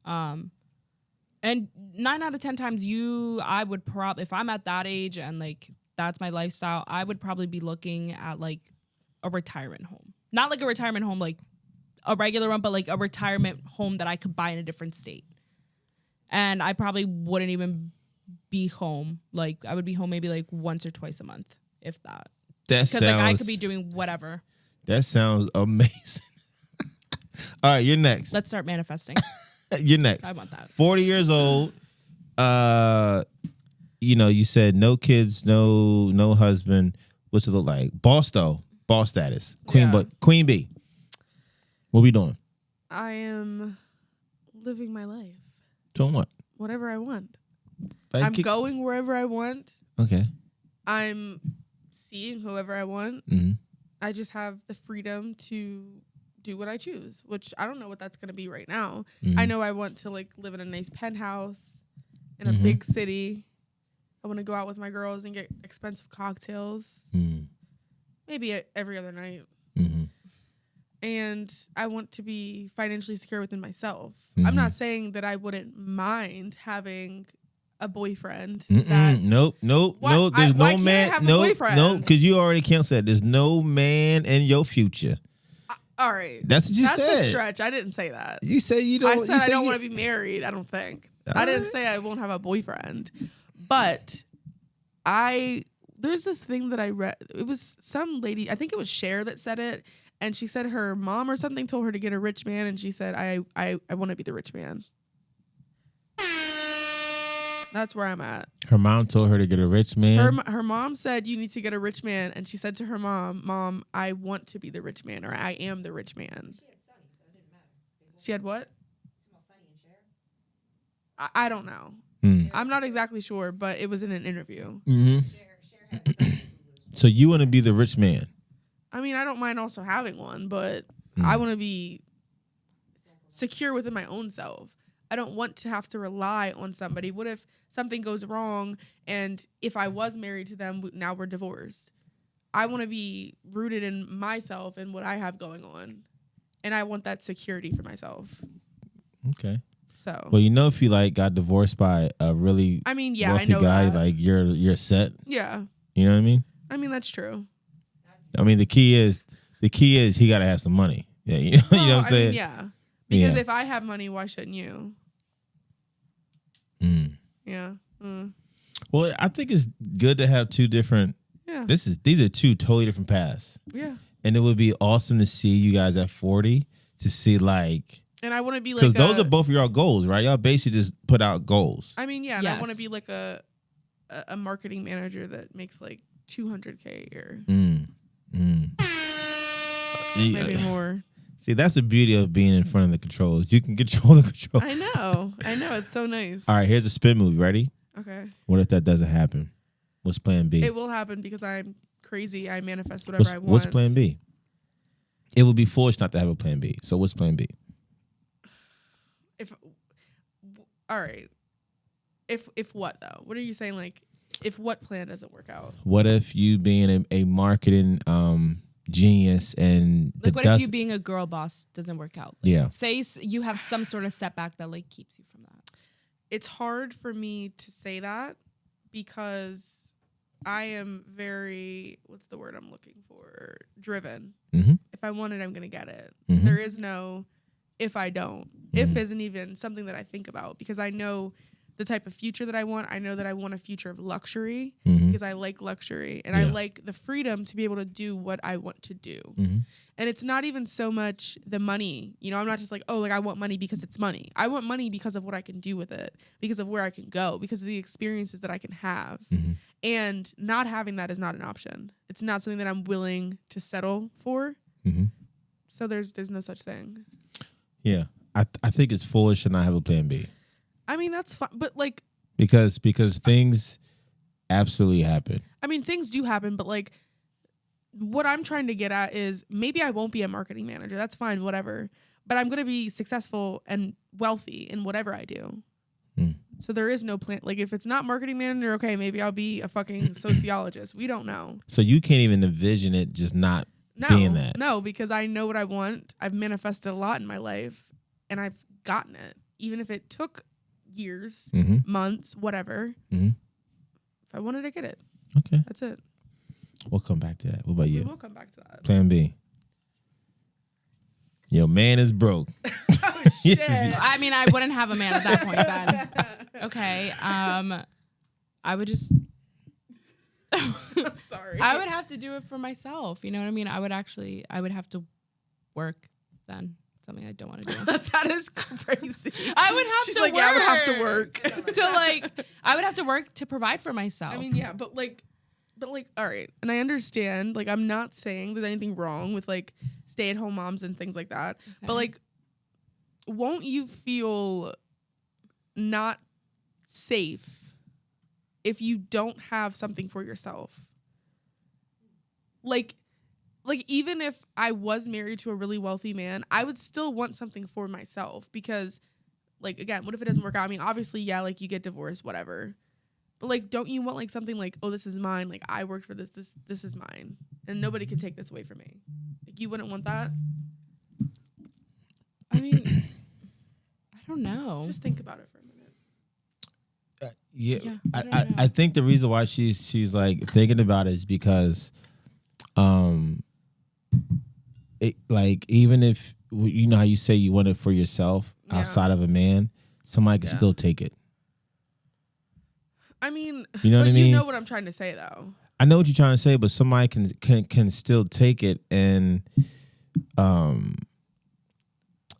And 9 out of 10 times I would probably, if I'm at that age and like that's my lifestyle, I would probably be looking at like a retirement home. Not like a retirement home, like a regular one, but like a retirement home that I could buy in a different state. And I probably wouldn't even be home. Like I would be home maybe like once or twice a month, if that. Because like I could be doing whatever. That sounds amazing. All right, you're next. Let's start manifesting. You're next. I want that. 40 years old. You said no kids, no husband. What's it look like? Boss though. Boss status. Queen, Yeah. but Queen Bee. What we doing? I am living my life. Doing what? Whatever I want. Like I'm going wherever I want. Okay. I'm seeing whoever I want. Mm-hmm. I just have the freedom to do what I choose, which I don't know what that's going to be right now. Mm-hmm. I know I want to like live in a nice penthouse in a Mhm. big city. I want to go out with my girls and get expensive cocktails, maybe every other night. Mm-hmm. And I want to be financially secure within myself. Mhm. I'm not saying that I wouldn't mind having a boyfriend. Nope. Why- There's why no can't I man. have a No, boyfriend? no, because you already canceled that. There's no man in your future. All right. That's what you That's said. a stretch. I didn't say that. You say you don't. I said I don't want to be married. I don't think. I didn't say I won't have a boyfriend. But there's this thing that I read. It was some lady, I think it was Cher that said it. And she said her mom or something told her to get a rich man. And she said, I want to be the rich man. That's where I'm at. Her mom told her to get a rich man. Her mom said, you need to get a rich man. And she said to her mom, I want to be the rich man, or I am the rich man. She had Sonny, so it didn't matter. She had what? I don't know. I'm not exactly sure, but it was in an interview. Mm-hmm. So you want to be the rich man? I mean, I don't mind also having one, but I want to be secure within my own self. I don't want to have to rely on somebody. What if something goes wrong and if I was married to them, now we're divorced? I want to be rooted in myself and what I have going on. And I want that security for myself. Okay. So, well, if you like got divorced by a really wealthy guy, that. like you're set. Yeah. You know what I mean? I mean, that's true. I mean, the key is he got to have some money. Yeah, you know what I'm saying? Mean, yeah. Because if I have money, why shouldn't you? Yeah. Well, I think it's good to have two different. Yeah. These are two totally different paths. Yeah. And it would be awesome to see you guys at 40 to see like. And I want to be like because those are both of y'all goals, right? Y'all basically just put out goals. I mean, yeah, and Yes. I want to be like a marketing manager that makes like $200K a year, maybe more. See, that's the beauty of being in front of the controls. You can control the controls. I know, it's so nice. All right, here's a spin move. Ready? Okay, What if that doesn't happen? What's plan B? it will happen because I'm crazy. I manifest whatever I want. What's plan B? It would be foolish not to have a plan B. So what's plan B? All right. If what though? What are you saying? Like, if what plan doesn't work out? What if you being a marketing genius and Like, what if you being a girl boss doesn't work out? Like, Yeah. say you have some sort of setback that like keeps you from that. It's hard for me to say that because I am very, what's the word I'm looking for? Driven. Mm-hmm. If I want it, I'm going to get it. Mhm. There is no if I don't. If Mhm. isn't even something that I think about because I know the type of future that I want. I know that I want a future of luxury Mhm. because I like luxury and I Yeah. like the freedom to be able to do what I want to do. Mhm. And it's not even so much the money. You know, I'm not just like, oh, like I want money because it's money. I want money because of what I can do with it, because of where I can go, because of the experiences that I can have. Mhm. And not having that is not an option. It's not something that I'm willing to settle for. Mhm. So there's no such thing. Yeah, I think it's foolish to not have a plan B I mean, that's fine. But like, because things absolutely happen. I mean, things do happen, but like what I'm trying to get at is maybe I won't be a marketing manager. That's fine, whatever. But I'm going to be successful and wealthy in whatever I do. Mm. So there is no plan. Like if it's not marketing manager, okay, maybe I'll be a fucking sociologist. We don't know. So you can't even envision it just not No, being that. no, because I know what I want. I've manifested a lot in my life and I've gotten it. Even if it took years, Mhm. months, whatever. Mhm. If I wanted to get it, Okay, that's it. we'll come back to that. What about We you? will come back to that. Plan B. Your man is broke. Oh, shit. I mean, I wouldn't have a man at that point then. Okay. I would just Sorry. I would have to do it for myself. You know what I mean? I would have to work then. Something I don't want to do. That is crazy. I would have She's to like, work. yeah, I would have to work. I would have to work to provide for myself. I mean, yeah, but all right. And I understand, like, I'm not saying there's anything wrong with like stay-at-home moms and things like that. Okay. But like, won't you feel not safe if you don't have something for yourself? Like even if I was married to a really wealthy man, I would still want something for myself because, like, again, what if it doesn't work out? I mean, obviously, yeah, like you get divorced, whatever. But like, don't you want like something like, oh, this is mine. Like I worked for this. This is mine, and nobody can take this away from me. Like you wouldn't want that. I mean, I don't know. Just think about it for a minute. Yeah, I don't know. I think the reason why she's like thinking about it is because, it like even if you know how you say you want it for yourself Yeah. outside of a man, somebody can Yeah. still take it. I mean, You know but what I mean? You know what I'm trying to say, though. I know what you're trying to say, but somebody can still take it, and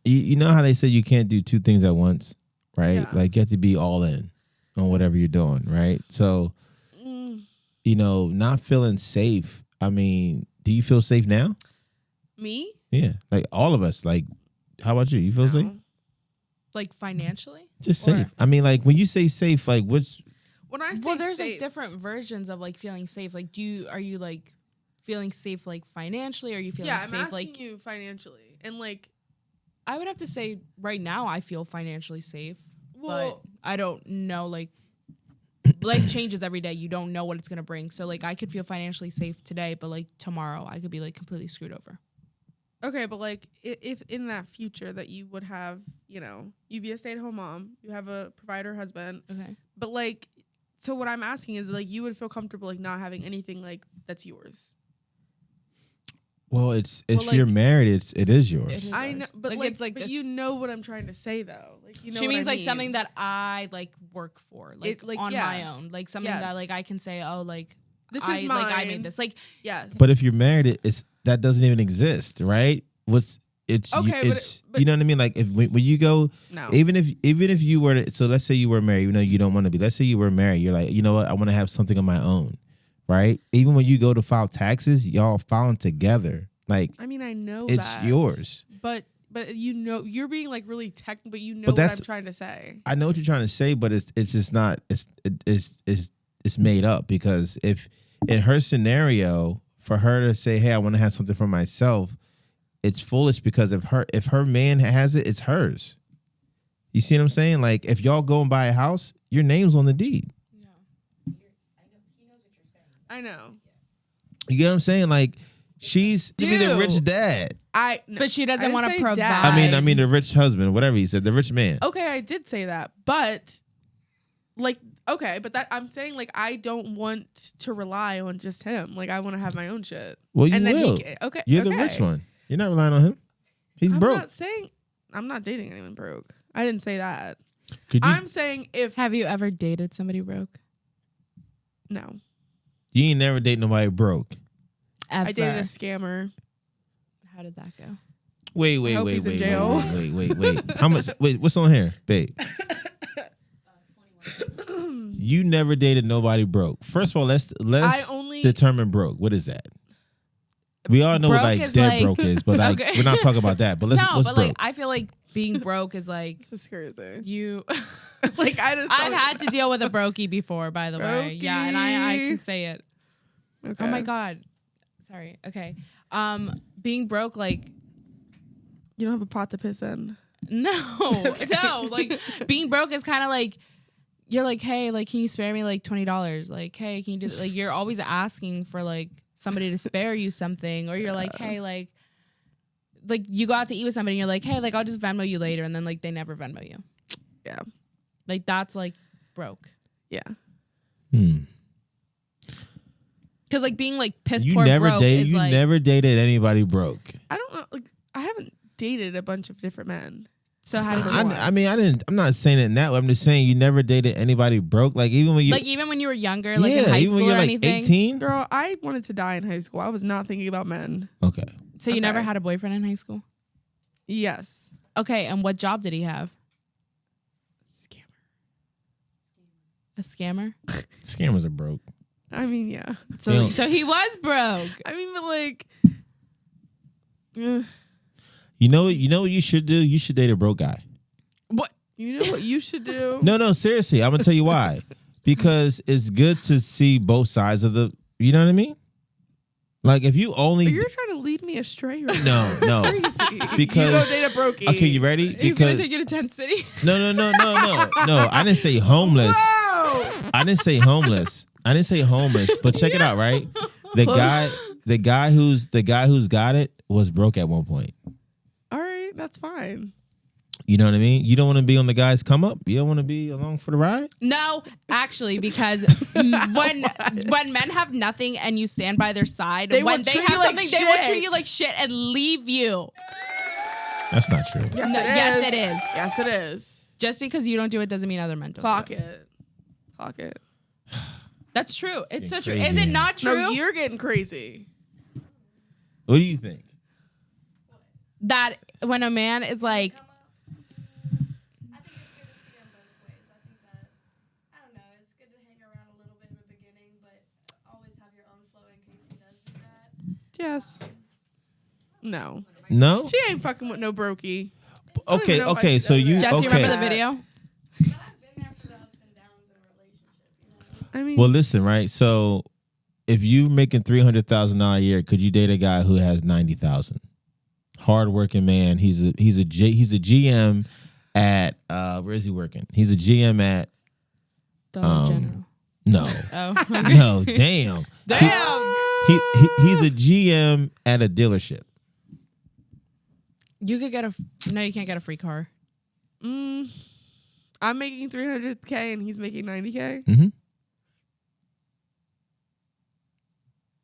you know how they say you can't do two things at once, right? Yeah. Like you have to be all in on whatever you're doing, right? So, you know, not feeling safe. I mean, do you feel safe now? Me? Yeah, like all of us. Like, how about you? You feel safe? No. Like financially? Just Or- safe. I mean, like when you say safe, like which? When I say Well, there's safe, like different versions of like feeling safe. Like, are you like feeling safe like financially? Are you feeling yeah, I'm safe asking like? you financially, and like, I would have to say right now I feel financially safe, well, but I don't know. Like, life changes every day. You don't know what it's gonna bring. So like, I could feel financially safe today, but like tomorrow I could be like completely screwed over. okay, but like, if in that future that you would have, you know, you'd be a stay-at-home mom, you have a provider husband, Okay. but like, so what I'm asking is like, you would feel comfortable like not having anything like that's yours. Well, it's Well, if like- you're married, it is yours. It is. I know, but Like, like, it's like but a- you know what I'm trying to say though. Like, you know, She what means I like mean. something that I like work for, like, It, like, on yeah. my own, like something that Yes. like I can say, oh, like This I is like I mine. made this. Like, Yes, But if you're married, it's that doesn't even exist, right? It's Okay, it's but- you know what I mean? Like if when you go, no, even if you were to, so let's say you were married, you know you don't want to be. Let's say you were married, you're like, you know what, I want to have something of my own, right? Even when you go to file taxes, y'all filing together, like I mean I know it's that, yours. but you know you're being like really technical, but you know But what that's- I'm trying to say. I know what you're trying to say, but it's just not. It's made up because if in her scenario, for her to say, "Hey, I want to have something for myself," it's foolish because if her man has it, it's hers. You see what I'm saying? Like if y'all go and buy a house, your name's on the deed. I know. You get what I'm saying? Like She's to be the do. rich dad. But she doesn't I didn't want to say provide. dad. I mean the rich husband, whatever he said, the rich man. Okay, I did say that, but like, okay, but that I'm saying like I don't want to rely on just him. Like I want to have my own shit. Well, you and then will. Okay, You're the okay. rich one. You're not relying on him. He's I'm broke. not saying I'm not dating anyone broke. I didn't say that. Could you? I'm saying if Have you ever dated somebody broke? no, You ain't never date nobody broke. Ever. I dated a scammer. How did that go? Wait. hope he's in jail. How much? Wait, what's on here, babe? You never dated nobody broke. First of all, let's determine broke. What is that? We all know what Broke like is dead like- broke is, but like Okay. we're not talking about that. But let's No, what's but broke? like I feel like being broke is like This is crazy. you. Like I just I've had to deal with a brokey before, by the way. Yeah, and I Brokey. can say it. Okay. Oh my god. Sorry. Okay. Being broke, like You don't have a pot to piss in. no, no. Like being broke is kind of like you're like, hey, like, can you spare me like $20? Like, hey, can you do like you're always asking for like somebody to spare you something, or you're like, hey, like you go out to eat with somebody and you're like, hey, like I'll just Venmo you later, and then like they never Venmo you. Yeah. Like that's like broke. Yeah. Because like being like piss you poor never broke dated. is You like never dated anybody broke. I don't know. Like I haven't dated a bunch of different men. so how did you I mean, I didn't. I'm not saying it in that way. I'm just saying you never dated anybody broke. Like even when you, like even when you were younger, like in yeah, high even when school you're or like anything. 18. Girl, I wanted to die in high school. I was not thinking about men. Okay. So you never Okay. had a boyfriend in high school? Yes. Okay, and what job did he have? Scammer. A scammer? Scammers are broke. I mean, yeah. Damn. So he was broke. I mean, but like, You know what you should do? You should date a broke guy. What? you know what you should do? No, seriously. I'm gonna tell you why. Because it's good to see both sides of the. You know what I mean? Like if you only. But you're trying to lead me astray right now. No. Crazy. Because- you don't date a brokey. Okay, you ready? He's gonna Because take you to Tent City. no. I didn't say homeless. Wow. I didn't say homeless. But check it out, right? The guy who's got it was broke at one point. All right, that's fine. You know what I mean? You don't want to be on the guy's come up. You don't want to be along for the ride. No, actually, because when men have nothing and you stand by their side, They when will they treat have you like something, they will shit. treat you like shit and leave you. That's not true. Yes, No, it is. yes, it is. Yes, it is. Just because you don't do it doesn't mean other men don't. Clock do it. Clock it. That's true. It's so You're true. crazy. Is it not true No, you're getting crazy. What do you think? that when a man is like, I think it's good to see on both ways. I think that, I don't know, it's good to hang around a little bit in the beginning, but always have your own flow in case he does do that. Yes. No. No. She ain't fucking with no brokey. Okay. even know if I Okay. should So do you. that. Jesse, Okay. remember the video? But I've been there for the ups and downs in a relationship, you know? I mean, Well, listen, right? So if you're making $300,000 a year, could you date a guy who has 90,000? Hardworking man. He's a GM at where is he working? He's a GM at Dollar General. no. Oh, No, damn. damn! He's a GM at a dealership. You could get no, you can't get a free car. I'm making 300K and he's making 90K. Mm-hmm.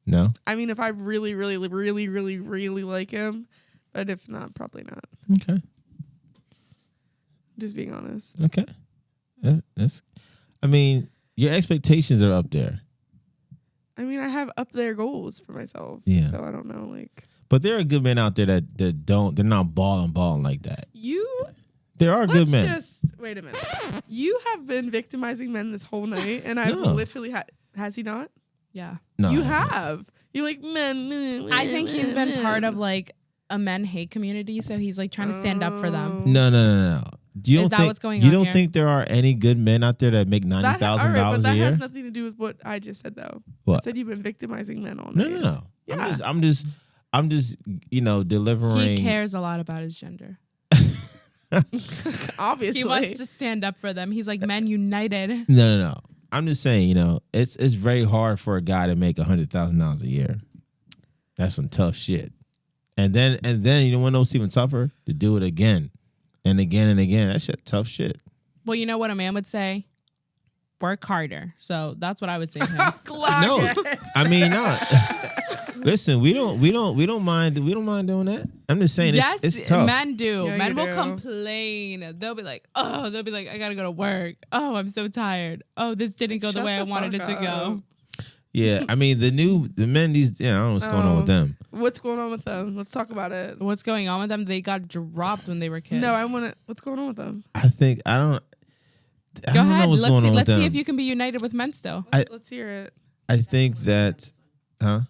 No. I mean, if I really, really, really, really, really like him, but if not, probably not. Okay. Just being honest. Okay. That's. I mean, your expectations are up there, I mean, I have up there goals for myself. Yeah. So I don't know, like but there are good men out there that don't. They're not balling like that. you. There are good men. Just wait a minute. You have been victimizing men this whole night, and I've No. literally has he not? Yeah, No, You have. You're like men. I think he's been part of like a men hate community, so he's like trying to stand up for them. No. You Is don't that think, what's going you on don't here? think there are any good men out there that make That, all $90,000 right, but a that year? has nothing to do with what I just said, though. I What? said you've been victimizing men all No, night. no. Yeah. I'm just delivering. He cares a lot about his gender. Obviously. He wants to stand up for them. He's like, men united. No. I'm just saying, it's very hard for a guy to make $100,000 a year. That's some tough shit. And then you know what's even tougher? To do it again and again and again. That shit tough shit. Well, you know what a man would say? Work harder. So that's what I would say to him. No, I mean not. Listen, we don't mind doing that. I'm just saying it's tough. Men do. Yeah, Men you will do. complain. They'll be like, I gotta go to work. Oh, I'm so tired. Oh, this didn't go the Shut way I the wanted it fuck to go. up. Yeah, I mean the men these I don't know what's going on with them. What's going on with them? Let's talk about it. What's going on with them? They got dropped when they were kids. No, I want to. What's going on with them? I think I don't Go know ahead. what's Let's going see. on with Let's them. see if you can be united with men still. Let's hear it. I think that, huh?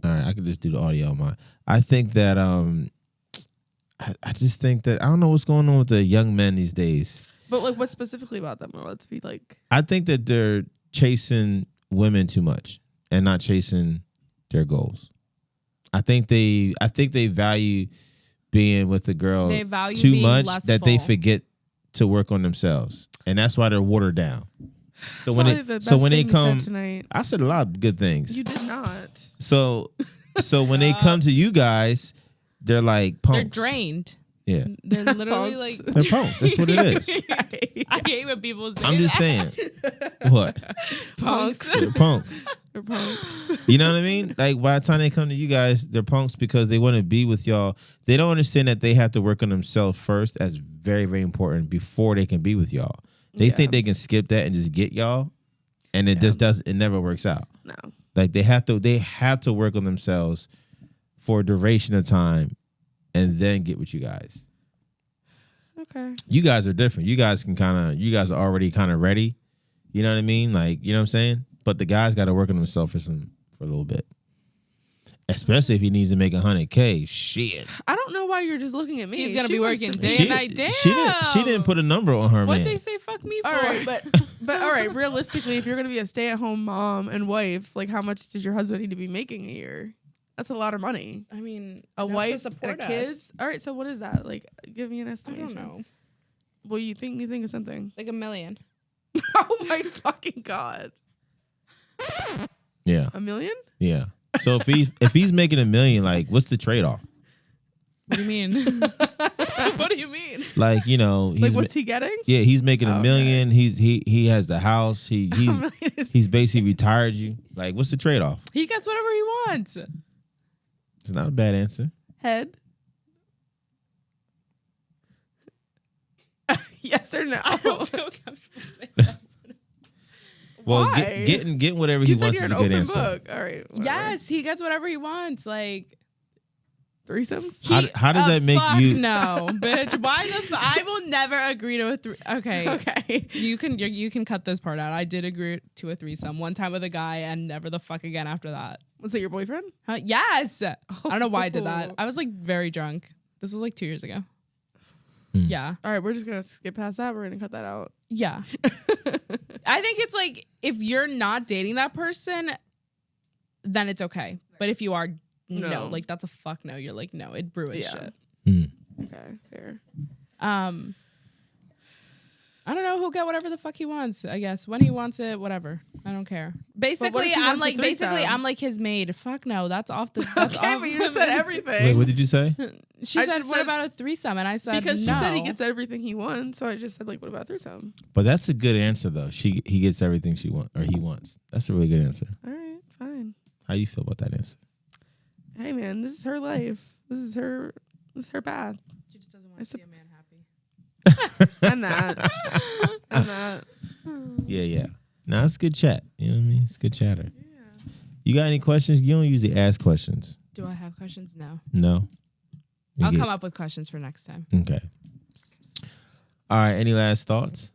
All right, I could just do the audio on mine. I think that I just think that I don't know what's going on with the young men these days. But like, what specifically about them? Or let's be like. I think that they're chasing women too much and not chasing their goals. I think they value being with the girl They value too being much lustful. that they forget to work on themselves, and that's why they're watered down. So when Probably the they best when they thing you said come, tonight. I said a lot of good things. You did not. So when they come to you guys, they're like punks. They're drained. Yeah, They're literally Punks. like. they're punks. That's what it is. I hate when people say I'm just saying. What? punks. They're punks. They're punks. You know what I mean? Like by the time they come to you guys, they're punks because they want to be with y'all. They don't understand that they have to work on themselves first. That's very, very important before they can be with y'all. They think they can skip that and just get y'all, and it just doesn't. It never works out. No. Like they have to work on themselves for a duration of time, and then get with you guys. Okay. You guys are different. You guys are already kind of ready. You know what I mean? Like, you know what I'm saying? But the guy's got to work on himself for a little bit. Especially if he needs to make $100K. Shit. I don't know why you're just looking at me. He's gonna She be wants working to- day and night. Damn. She didn't put a number on her What'd man. they say? Fuck me for. All right, but all right. Realistically, if you're gonna be a stay-at-home mom and wife, like how much does your husband need to be making a year? That's a lot of money. I mean, A enough to wife support and a us. kids. All right, so what is that? Like, give me an I estimation. don't know. Well, you think of something? Like $1 million. Oh my fucking god! Yeah. $1 million? Yeah. So if he's making $1 million, like, what's the trade off? What do you mean? What do you mean? Like, you know, Like, what's he getting? yeah, he's making $1 Okay. million. He has the house. He's $1 he's basically retired you. Like, what's the trade off? He gets whatever he wants. It's not a bad answer. Head? Yes or no? I don't feel comfortable saying that. Well, Why? getting whatever he You said wants you're is an a good open answer. book. All right. whatever. Yes, he gets whatever he wants. Like Threesomes? How does that make fuck you? No, bitch. Why I will never agree to a Okay. Okay. You can cut this part out. I did agree to a threesome one time with a guy and never the fuck again after that. Was it your boyfriend? Huh? Yes. I don't know why I did that. I was like very drunk. This was like 2 years ago. Yeah. All right, we're just gonna skip past that. We're gonna cut that out. Yeah. I think it's like if you're not dating that person, then it's okay. But if you are, no, No. like that's a fuck no. You're like, no, it brew as Yeah. shit. Okay, fair. I don't know. He'll get whatever the fuck he wants. I guess when he wants it, whatever. I don't care. Basically, if he I'm wants a like threesome? I'm like his maid. Fuck no, that's off the. That's Okay, off but you just the- said everything. Wait, what did you say? She I said, just "What said- about a threesome?" And I said, Because she no. said he gets everything he wants, so I just said like, what about a threesome? But that's a good answer though. He gets everything he wants. That's a really good answer. All right, fine. How you feel about that answer? Hey man, this is her life. This is her path. She just doesn't I want to sup- see a man happy. And that. And that. Yeah. No, it's good chat. You know what I mean? It's good chatter. You got any questions? You don't usually ask questions. Do I have questions? No. No. I'll come up with questions for next time. Okay. All right. Any last thoughts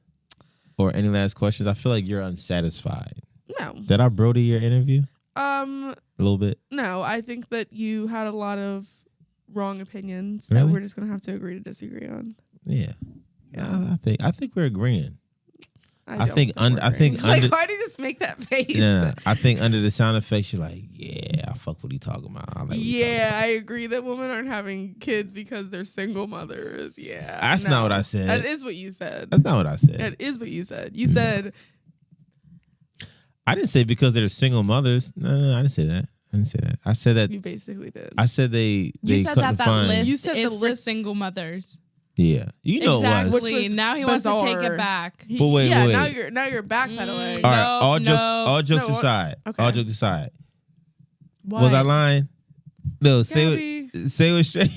or any last questions? I feel like you're unsatisfied. No. Did I brody your interview a little bit? No, I think that you had a lot of wrong opinions Really? that we're just gonna have to agree to disagree on. Yeah. Yeah. I think we're agreeing. I think don't un- I we're think agreeing. under- like, why did you just make that face? No. I think under the sound effects, you're like, yeah, I fuck what he talking about. I like what he talking Yeah, about. I agree that women aren't having kids because they're single mothers. Yeah. That's not what I said. That is what you said. That's not what I said. That is what you said. You said I didn't say because they're single mothers. No, I didn't say that. I didn't say that. I said that. You basically did. I said they You said couldn't that find. list You said is the for list- single mothers. Yeah, you know it was. Which Exactly. was Now he wants to take bizarre. it back. But wait, yeah, wait. now you're backpedaling. All right, No, all jokes No, aside. okay. All jokes aside. What? Was I lying? No, Gabby. say it straight.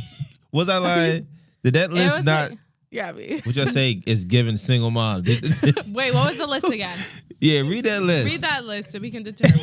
Was I lying? Did that It list was not? Gabby. What y'all say is giving single moms? Wait, what was the list again? Yeah, read that list. Read that list so we can determine.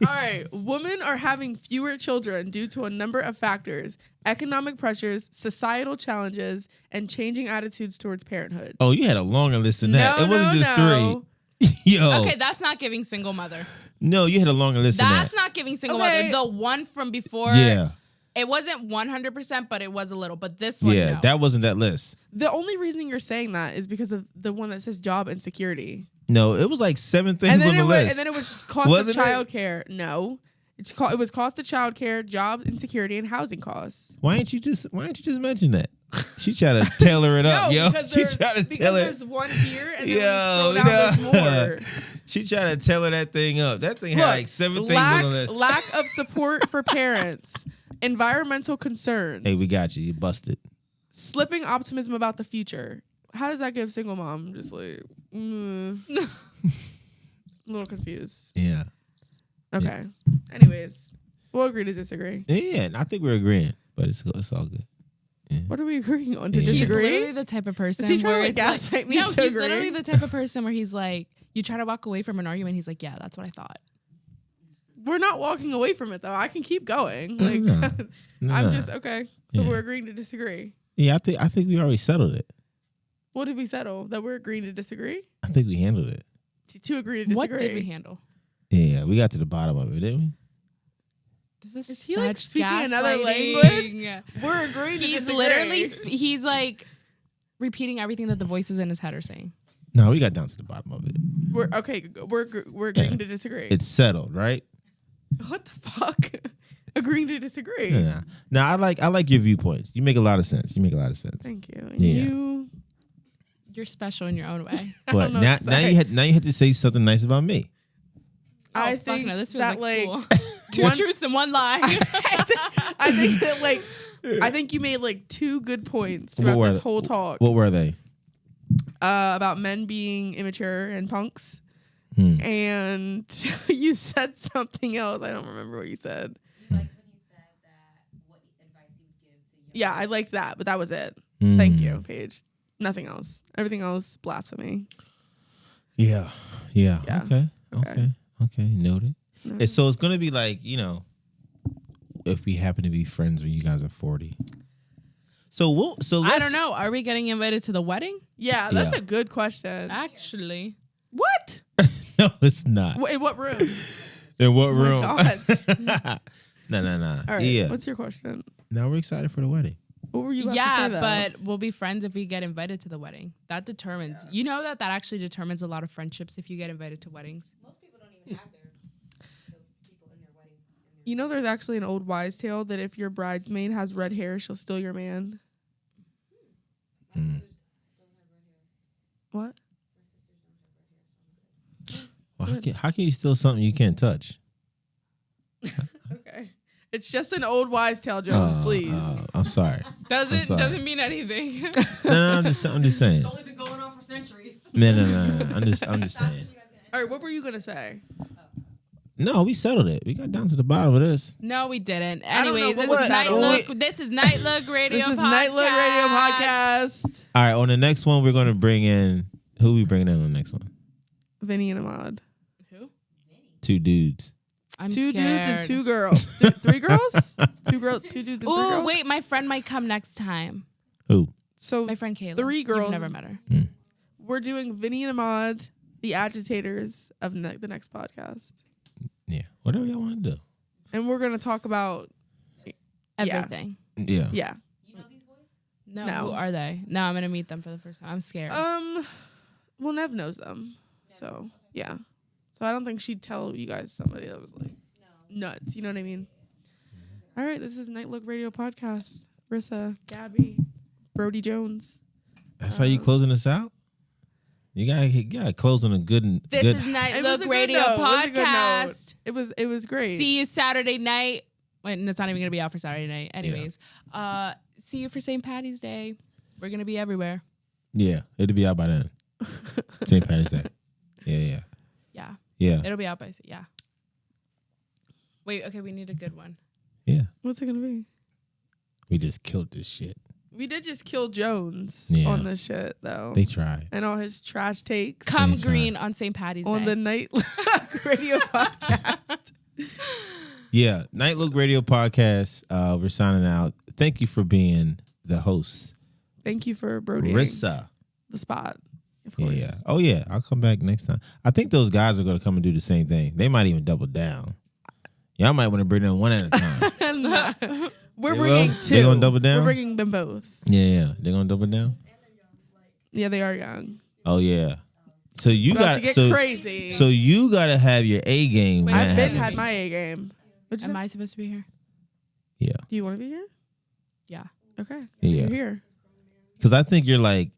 All right. Women are having fewer children due to a number of factors: economic pressures, societal challenges, and changing attitudes towards parenthood. Oh, you had a longer list than that. No, It wasn't no, just no. 3. Yo, Okay, that's not giving single mother. no, you had a longer list than That's that. not giving single Okay. mother. The one from before, Yeah, it wasn't 100%, but it was a little. But this one, yeah, no. that wasn't that list. The only reason you're saying that is because of the one that says job insecurity. No, it was like 7 things And then, on the it was, list. and then it was cost Wasn't of it? childcare. No. It was cost of childcare, job insecurity, and housing costs. Why didn't you just mention that? She tried to tailor it up, yo. because She there- tried to because tell it. there's one here, and then Yo, when you scroll down, there's more. She tried to tailor that thing up. That thing had like 7 things on the list. Lack of support for parents, environmental concerns, Hey, we got you. You busted. slipping optimism about the future. How does that give single mom? I'm just like, a little confused. Yeah. Okay. Anyways, we'll agree to disagree. Yeah, and I think we're agreeing, but it's all good. What are we agreeing on? To Yeah. He's disagree? literally the type of person Is he trying where to it's gaslight me no, to he's agree? literally the type of person where he's like, you try to walk away from an argument, he's like, yeah, that's what I thought. We're not walking away from it though. I can keep going. Like No. I'm just okay. So Yeah. we're agreeing to disagree. Yeah, I think we already settled it. What did we settle? That we're agreeing to disagree? I think we handled it. To agree to disagree. What did we handle? Yeah, we got to the bottom of it, didn't we? This Is is he, such like, speaking another gaslighting. We're agreeing to He's disagree. literally he's like repeating everything that the voices in his head are saying. No, we got down to the bottom of it. We're okay. We're agreeing Yeah. to disagree. It's settled, right? What the fuck? Agreeing to disagree. Yeah. Now I like your viewpoints. You make a lot of sense. Thank you. And Yeah. you. You're special in your own way. But know now what to now say. you had to say something nice about me. I fuck think no, this feels that like like school. Two one- truths and one lie. I think that like I think you made like 2 good points What throughout were this they? whole talk. What were they? About men being immature and punks. Hmm. And you said something else. I don't remember what you said. You like when he said that what advice you would give to young Yeah, I liked that, but that was it. Hmm. Thank you, Paige. Nothing else. Everything else, blasphemy. Yeah. Yeah. Yeah. Okay. Noted. No. And so it's gonna be like, if we happen to be friends when you guys are 40. So let's, I don't know. Are we getting invited to the wedding? Yeah, that's Yeah. a good question. Actually, What? No, it's not. In what room? In what Oh my room? God. No. All right. Yeah. What's your question? Now we're excited for the wedding. What were you about to yeah, say, though? but we'll be friends if we get invited to the wedding. That determines. You know that actually determines a lot of friendships if you get invited to weddings. Most people don't even have the people in their wedding. You know, there's actually an old wives' tale that if your bridesmaid has red hair, she'll steal your man. What? Well, how can you steal something you can't touch? Okay. It's just an old wives' tale, Jones. Please. I'm sorry. Doesn't sorry. mean anything. No, I'm just saying. It's only been going on for centuries. No. I'm just saying. All right. What were you gonna say? No, we settled it. We got down to the bottom of this. No, we didn't. I don't know Anyways, what this was is that. Night Look. This is Night Look Radio This is Podcast. Night Look Radio Podcast. All right, on the next one, we're going to bring in, who we bringing in on the next one? Vinny and Ahmad. Who? 2 dudes. I'm 2 dudes scared. and 2 girls. 3 girls? 2 dudes and 3 Oh, girls. wait, my friend might come next time. Who? So My friend Kayla. 3 girls. You've never met her. we're doing Vinny and Ahmad, the agitators of the next podcast, Yeah, whatever y'all want to do. and we're gonna talk about Everything. Yeah. yeah. You know these boys? No, No. who are they? No, I'm gonna meet them for the first time. I'm scared. Well, Nev knows them, so yeah. So I don't think she'd tell you guys somebody that was like nuts. You know what I mean? All right, this is Night Look Radio Podcast. Rissa, Gabby, Brody Jones. That's how you closing us out? You gotta close on a good. This good. is Night It was Look a good Radio note. It was a good note. Podcast. It was great. See you Saturday night. Wait, and it's not even gonna be out for Saturday night. Anyways, see you for St. Patty's Day. We're gonna be everywhere. Yeah, it'll be out by then. St. Patty's Day. Yeah. It'll be out by Wait, okay, we need a good one. Yeah. What's it gonna be? We just killed this shit. We did just kill Jones Yeah. on this shit though, They tried. and all his trash takes Come Anytime. green on St. Patty's on Day. the Night Radio podcast. Yeah, Night Look Radio Podcast. We're signing out. Thank you for being the host, Thank you for brodying Rissa. the spot. Of Yeah, course. yeah. Oh yeah, I'll come back next time. I think those guys are going to come and do the same thing. They might even double down. Y'all might want to bring them one at a time. We're They bringing will? two. They gonna double down? We're bringing them both. Yeah, they're going to double down. Yeah, they are young. Oh yeah. So you About got to get so crazy. so you got to have your A game. when Wait, that I've been happens. had my A game. What'd you Am say? I supposed to be here? Yeah, Do you want to be here? Yeah. Okay. yeah. You're here. Because I think you're like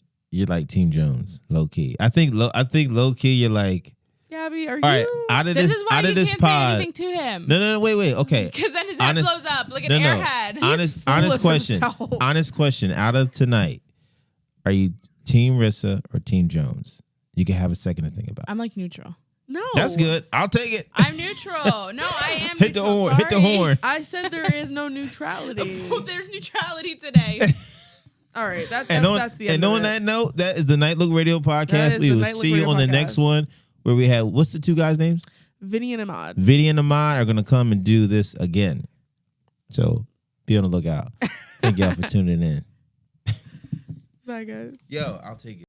Team Jones, low key. I think low key you're like. Gabby, are All right, you? out of This this is why out you of this can't say pod. anything to him. No, wait. Okay. Because then his head Honest- blows up like an No. airhead. Honest full of question. himself. Honest question. Out of tonight, are you Team Rissa or Team Jones? You can have a second to think about. I'm like neutral. No. That's good. I'll take it. I'm neutral. No, I am Hit the neutral. horn. Hit the Sorry. horn. I said there is no neutrality. Oh, there's neutrality today. All right, that's And on, the end and of on it. that note, that is the Night Look Radio That podcast. is We the will Night Look see you Radio on the podcast. next one where we have, what's the two guys' names? Vinny and Ahmad. Vidya and Ahmad are going to come and do this again. So be on the lookout. Thank y'all for tuning in. Bye, guys. Yo, I'll take it.